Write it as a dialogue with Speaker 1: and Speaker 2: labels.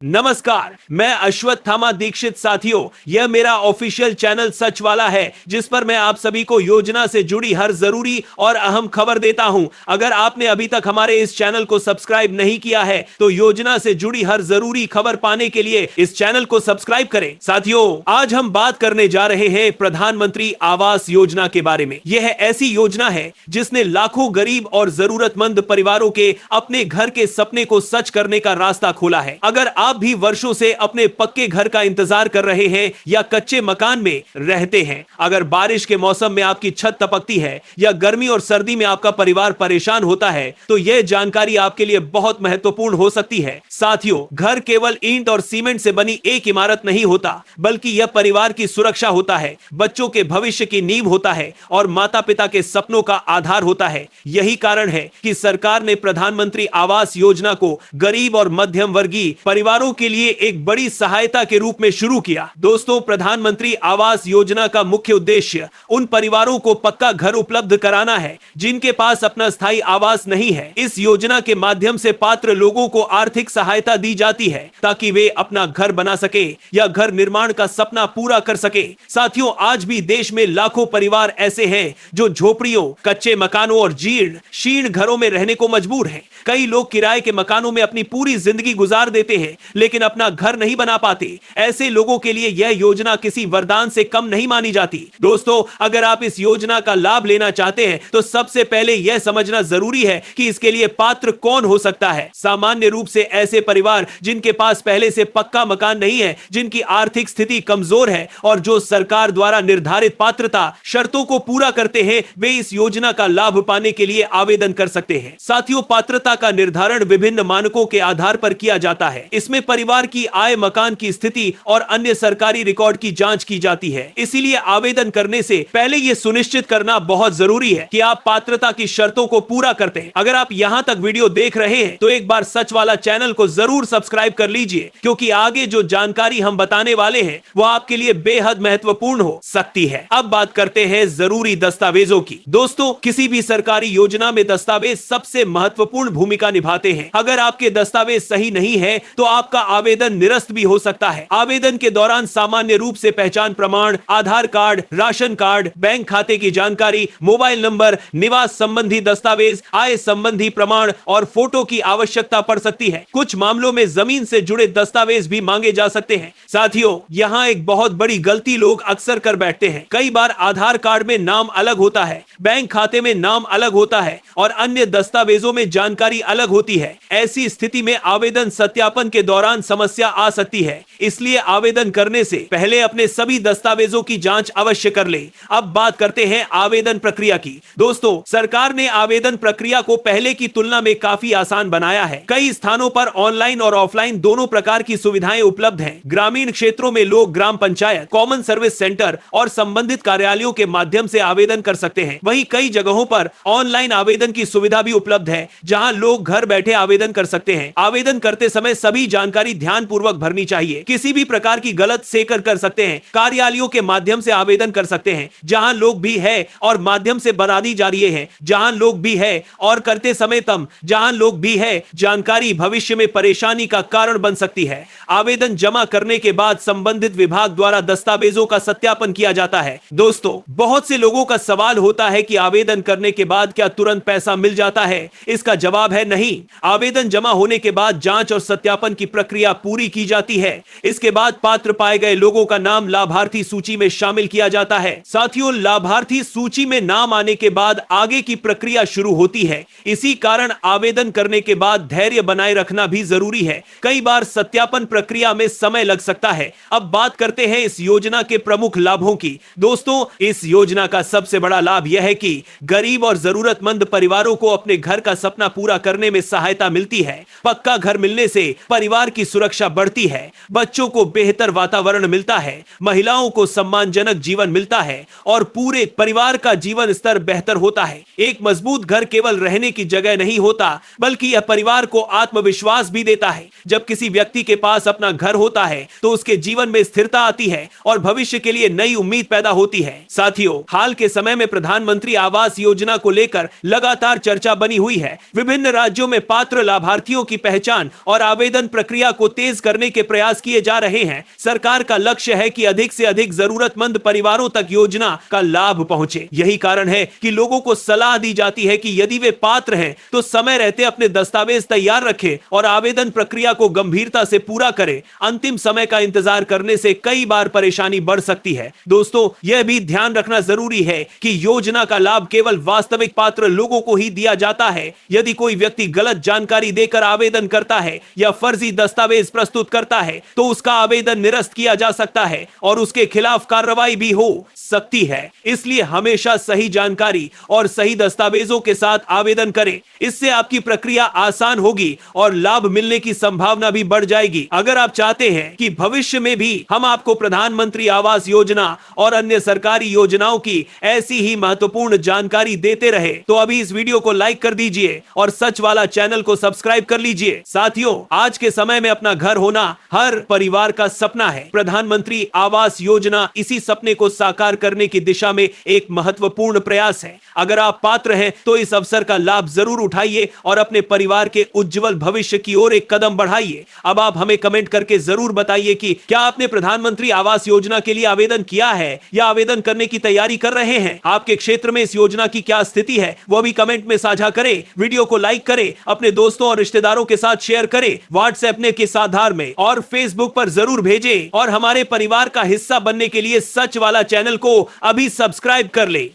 Speaker 1: नमस्कार, मैं अश्वत्थामा दीक्षित। साथियों, यह मेरा ऑफिशियल चैनल सच वाला है, जिस पर मैं आप सभी को योजना से जुड़ी हर जरूरी और अहम खबर देता हूं। अगर आपने अभी तक हमारे इस चैनल को सब्सक्राइब नहीं किया है, तो योजना से जुड़ी हर जरूरी खबर पाने के लिए इस चैनल को सब्सक्राइब करें। साथियों, आज हम बात करने जा रहे हैं प्रधानमंत्री आवास योजना के बारे में। यह ऐसी योजना है जिसने लाखों गरीब और जरूरतमंद परिवारों के अपने घर के सपने को सच करने का रास्ता खोला है। अगर आप भी वर्षों से अपने पक्के घर का इंतजार कर रहे हैं या कच्चे मकान में रहते हैं, अगर बारिश के मौसम में आपकी छत टपकती है या गर्मी और सर्दी में आपका परिवार परेशान होता है, तो यह जानकारी आपके लिए बहुत महत्वपूर्ण हो सकती है। साथियों, घर केवल ईंट और सीमेंट से बनी एक इमारत नहीं होता, बल्कि यह परिवार की सुरक्षा होता है, बच्चों के भविष्य की नींव होता है और माता पिता के सपनों का आधार होता है। यही कारण है कि सरकार ने प्रधानमंत्री आवास योजना को गरीब और मध्यम वर्गीय परिवारों के लिए एक बड़ी सहायता के रूप में शुरू किया। दोस्तों, प्रधानमंत्री आवास योजना का मुख्य उद्देश्य उन परिवारों को पक्का घर उपलब्ध कराना है जिनके पास अपना स्थायी आवास नहीं है। इस योजना के माध्यम से पात्र लोगों को आर्थिक सहायता दी जाती है ताकि वे अपना घर बना सके या घर निर्माण का सपना पूरा कर सके। साथियों, आज भी देश में लाखों परिवार ऐसे हैं जो झोपड़ियों, कच्चे मकानों और जीर्ण घरों में रहने को मजबूर हैं। कई लोग किराए के मकानों में अपनी पूरी जिंदगी गुजार देते हैं, लेकिन अपना घर नहीं बना पाते। ऐसे लोगों के लिए यह योजना किसी वरदान से कम नहीं मानी जाती। दोस्तों, अगर आप इस योजना का लाभ लेना चाहते हैं, तो सबसे पहले यह समझना जरूरी है कि इसके लिए पात्र कौन हो सकता है। सामान्य रूप से ऐसे परिवार जिनके पास पहले से पक्का मकान नहीं है, जिनकी आर्थिक स्थिति कमजोर है और जो सरकार द्वारा निर्धारित पात्रता शर्तों को पूरा करते हैं, वे इस योजना का लाभ पाने के लिए आवेदन कर सकते हैं। साथियों, पात्रता का निर्धारण विभिन्न मानकों के आधार पर किया जाता है। इसमें परिवार की आय, मकान की स्थिति और अन्य सरकारी रिकॉर्ड की जांच की जाती है। इसीलिए आवेदन करने से पहले यह सुनिश्चित करना बहुत जरूरी है कि आप पात्रता की शर्तों को पूरा करते हैं। अगर आप यहां तक वीडियो देख रहे हैं, तो एक बार सच वाला चैनल को जरूर सब्सक्राइब कर लीजिए, क्योंकि आगे जो जानकारी हम बताने वाले हैं वो आपके लिए बेहद महत्वपूर्ण हो सकती है। अब बात करते हैं जरूरी दस्तावेजों की। दोस्तों, किसी भी सरकारी योजना में दस्तावेज सबसे महत्वपूर्ण भूमिका निभाते हैं। अगर आपके दस्तावेज सही नहीं है, तो आपका आवेदन निरस्त भी हो सकता है। आवेदन के दौरान सामान्य रूप से पहचान प्रमाण, आधार कार्ड, राशन कार्ड, बैंक खाते की जानकारी, मोबाइल नंबर, निवास संबंधी दस्तावेज, आय संबंधी प्रमाण और फोटो की आवश्यकता पड़ सकती है। कुछ मामलों में जमीन से जुड़े दस्तावेज भी मांगे जा सकते हैं। साथियों, यहाँ एक बहुत बड़ी गलती लोग अक्सर कर बैठते हैं। कई बार आधार कार्ड में नाम अलग होता है, बैंक खाते में नाम अलग होता है और अन्य दस्तावेजों में जानकारी अलग होती है। ऐसी स्थिति में आवेदन सत्यापन के दौरान समस्या आ सकती है। इसलिए आवेदन करने से पहले अपने सभी दस्तावेजों की जांच अवश्य कर लें। अब बात करते हैं आवेदन प्रक्रिया की। दोस्तों, सरकार ने आवेदन प्रक्रिया को पहले की तुलना में काफी आसान बनाया है। कई स्थानों पर ऑनलाइन और ऑफलाइन दोनों प्रकार की सुविधाएं उपलब्ध हैं। ग्रामीण क्षेत्रों में लोग ग्राम पंचायत, कॉमन सर्विस सेंटर और संबंधित कार्यालयों के माध्यम से आवेदन कर सकते हैं। वहीं कई जगहों पर ऑनलाइन आवेदन की सुविधा भी उपलब्ध है, जहां लोग घर बैठे आवेदन कर सकते हैं। आवेदन करते समय सभी जानकारी ध्यानपूर्वक भरनी चाहिए। किसी भी प्रकार की गलत सेकर कर सकते हैं। कार्यालयों के माध्यम से आवेदन कर सकते हैं, जहां लोग भी है और माध्यम से बना दी जा रही है, जहां लोग भी है और करते समय तम जहां लोग भी है। जानकारी भविष्य में परेशानी का कारण बन सकती है। आवेदन जमा करने के बाद संबंधित विभाग द्वारा दस्तावेजों का सत्यापन किया जाता है। दोस्तों, बहुत से लोगों का सवाल होता है कि आवेदन करने के बाद क्या तुरंत पैसा मिल जाता है? इसका जवाब है नहीं। आवेदन जमा होने के बाद जांच और सत्यापन की प्रक्रिया पूरी की जाती है। इसके बाद पात्र पाए गए लोगों का नाम लाभार्थी सूची में शामिल किया जाता है। साथियों, लाभार्थी सूची में नाम आने के बाद आगे की प्रक्रिया शुरू होती है। इसी कारण आवेदन करने के बाद धैर्य बनाए रखना भी जरूरी है। कई बार सत्यापन प्रक्रिया में समय लग सकता है। अब बात करते हैं इस योजना के प्रमुख लाभों की। दोस्तों, इस योजना का सबसे बड़ा लाभ यह है कि गरीब और जरूरतमंद परिवारों को अपने घर का सपना पूरा करने में सहायता मिलती है। पक्का घर मिलने से परिवार की सुरक्षा बढ़ती है, बच्चों को बेहतर वातावरण मिलता है, महिलाओं को सम्मानजनक जीवन मिलता है और पूरे परिवार का जीवन स्तर बेहतर होता है। एक मजबूत घर केवल रहने की जगह नहीं होता, बल्कि यह परिवार को आत्मविश्वास भी देता है। जब किसी व्यक्ति के पास अपना घर होता है, तो उसके जीवन में स्थिरता आती है और भविष्य के लिए नई उम्मीद पैदा होती है। साथियों, हाल के समय में प्रधानमंत्री आवास योजना को लेकर लगातार चर्चा बनी हुई है। विभिन्न राज्यों में पात्र लाभार्थियों की पहचान और आवेदन प्रक्रिया प्रक्रिया को तेज करने के प्रयास किए जा रहे हैं। सरकार का लक्ष्य है कि अधिक से अधिक जरूरतमंद परिवारों तक योजना का लाभ पहुंचे। यही कारण है कि लोगों को सलाह दी जाती है कि यदि वे पात्र हैं तो समय रहते अपने दस्तावेज तैयार रखें और आवेदन प्रक्रिया को गंभीरता से पूरा करें। अंतिम समय का इंतजार करने से कई बार परेशानी बढ़ सकती है। दोस्तों, यह भी ध्यान रखना जरूरी है कि योजना का लाभ केवल वास्तविक पात्र लोगों को ही दिया जाता है। यदि कोई व्यक्ति गलत जानकारी देकर आवेदन करता है या फर्जी दस्तावेज प्रस्तुत करता है तो उसका आवेदन निरस्त किया जा सकता है और उसके खिलाफ कार्रवाई भी हो सकती है। इसलिए हमेशा सही जानकारी और सही दस्तावेजों के साथ आवेदन करें। इससे आपकी प्रक्रिया आसान होगी और लाभ मिलने की संभावना भी बढ़ जाएगी। अगर आप चाहते हैं कि भविष्य में भी हम आपको प्रधानमंत्री आवास योजना और अन्य सरकारी योजनाओं की ऐसी ही महत्वपूर्ण जानकारी देते रहे तो अभी इस वीडियो को लाइक कर दीजिए और सच वाला चैनल को सब्सक्राइब कर लीजिए। साथियों, आज के समय में अपना घर होना हर परिवार का सपना है। प्रधानमंत्री आवास योजना इसी सपने को साकार करने की दिशा में एक महत्वपूर्ण प्रयास है। अगर आप पात्र हैं तो इस अवसर का लाभ जरूर उठाइए और अपने परिवार के उज्जवल भविष्य की ओर एक कदम बढ़ाइए। अब आप हमें कमेंट करके जरूर बताइए कि क्या आपने प्रधानमंत्री आवास योजना के लिए आवेदन किया है या आवेदन करने की तैयारी कर रहे हैं। आपके क्षेत्र में इस योजना की क्या स्थिति है वो भी कमेंट में साझा करें। वीडियो को लाइक करें, अपने दोस्तों और रिश्तेदारों के साथ शेयर करें, व्हाट्सएप ने किस आधार में और फेसबुक पर जरूर भेजें और हमारे परिवार का हिस्सा बनने के लिए सच वाला चैनल को अभी सब्सक्राइब कर ले।